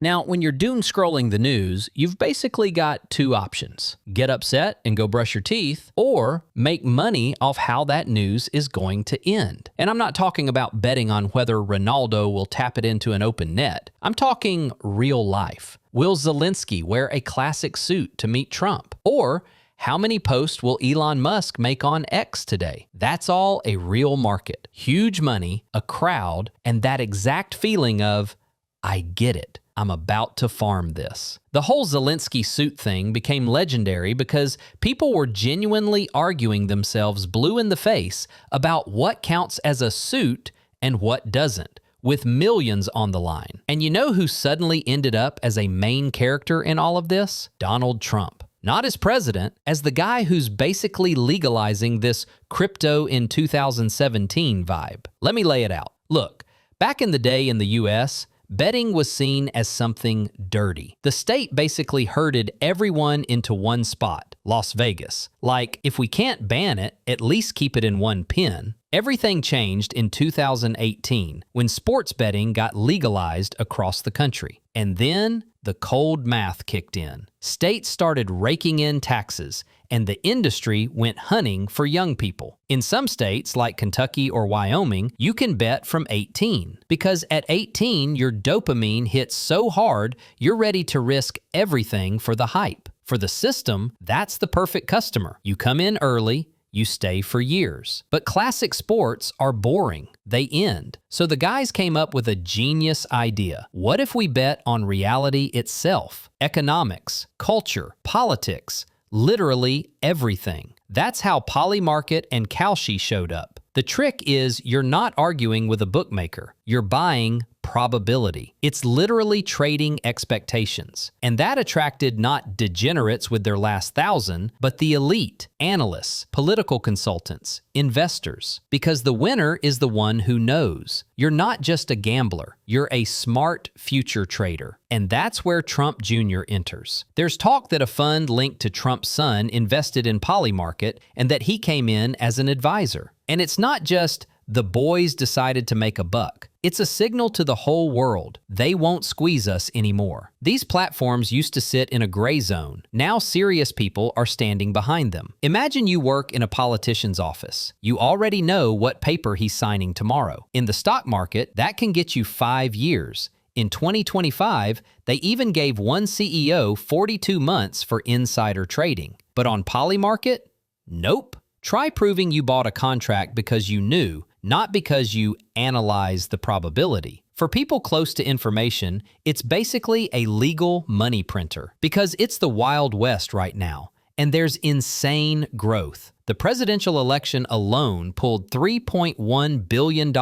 Now, when you're doom scrolling the news, you've basically got two options. Get upset and go brush your teeth, or make money off how that news is going to end. And I'm not talking about betting on whether Ronaldo will tap it into an open net. I'm talking real life. Will Zelensky wear a classic suit to meet Trump? Or how many posts will Elon Musk make on X today? That's all a real market. Huge money, a crowd, and that exact feeling of, I get it. I'm about to farm this. The whole Zelensky suit thing became legendary because people were genuinely arguing themselves blue in the face about what counts as a suit and what doesn't, with millions on the line. And you know who suddenly ended up as a main character in all of this? Donald Trump. Not as president, as the guy who's basically legalizing this crypto in 2017 vibe. Let me lay it out. Look, back in the day in the US, betting was seen as something dirty. The state basically herded everyone into one spot, Las Vegas. Like, if we can't ban it, at least keep it in one pen. Everything changed in 2018 when sports betting got legalized across the country. And then the cold math kicked in. States started raking in taxes, and the industry went hunting for young people. In some states, like Kentucky or Wyoming, you can bet from 18, because at 18, your dopamine hits so hard, you're ready to risk everything for the hype. For the system, that's the perfect customer. You come in early, you stay for years. But classic sports are boring. They end. So the guys came up with a genius idea. What if we bet on reality itself? Economics, culture, politics, literally everything. That's how Polymarket and Kalshi showed up. The trick is you're not arguing with a bookmaker. You're buying probability. It's literally trading expectations. And that attracted not degenerates with their last thousand, but the elite, analysts, political consultants, investors. Because the winner is the one who knows. You're not just a gambler. You're a smart future trader. And that's where Trump Jr. enters. There's talk that a fund linked to Trump's son invested in Polymarket and that he came in as an advisor. And it's not just the boys decided to make a buck. It's a signal to the whole world. They won't squeeze us anymore. These platforms used to sit in a gray zone. Now serious people are standing behind them. Imagine you work in a politician's office. You already know what paper he's signing tomorrow. In the stock market, that can get you 5 years. In 2025, they even gave one CEO 42 months for insider trading. But on Polymarket, nope. Try proving you bought a contract because you knew, not because you analyzed the probability. For people close to information, it's basically a legal money printer because it's the Wild West right now, and there's insane growth. The presidential election alone pulled $3.1 billion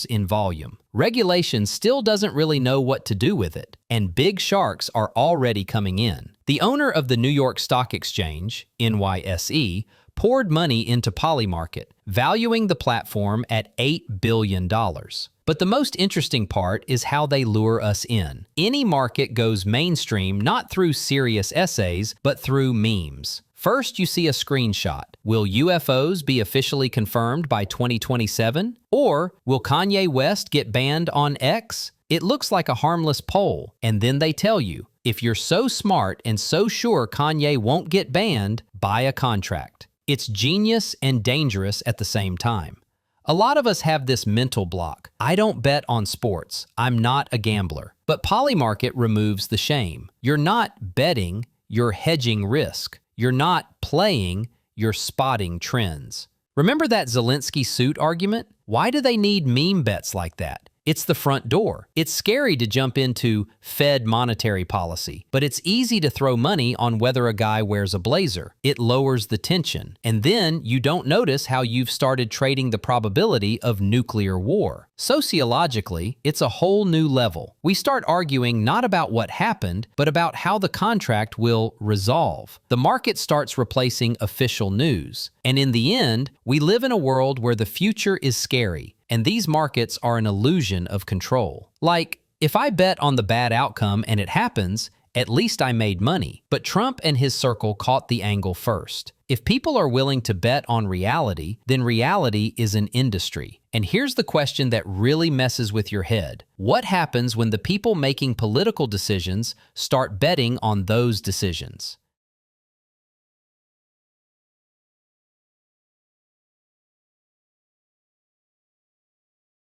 in volume. Regulation still doesn't really know what to do with it, and big sharks are already coming in. The owner of the New York Stock Exchange, NYSE, poured money into Polymarket, valuing the platform at $8 billion. But the most interesting part is how they lure us in. Any market goes mainstream not through serious essays, but through memes. First, you see a screenshot. Will UFOs be officially confirmed by 2027? Or will Kanye West get banned on X? It looks like a harmless poll, and then they tell you, if you're so smart and so sure Kanye won't get banned, buy a contract. It's genius and dangerous at the same time. A lot of us have this mental block. I don't bet on sports. I'm not a gambler. But Polymarket removes the shame. You're not betting, you're hedging risk. You're not playing, you're spotting trends. Remember that Zelensky suit argument? Why do they need meme bets like that? It's the front door. It's scary to jump into Fed monetary policy, but it's easy to throw money on whether a guy wears a blazer. It lowers the tension. And then you don't notice how you've started trading the probability of nuclear war. Sociologically, it's a whole new level. We start arguing not about what happened, but about how the contract will resolve. The market starts replacing official news. And in the end, we live in a world where the future is scary. And these markets are an illusion of control. Like, if I bet on the bad outcome and it happens, At least I made money. But Trump and his circle caught the angle first. If people are willing to bet on reality, then reality is an industry. And here's the question that really messes with your head. What happens when the people making political decisions start betting on those decisions?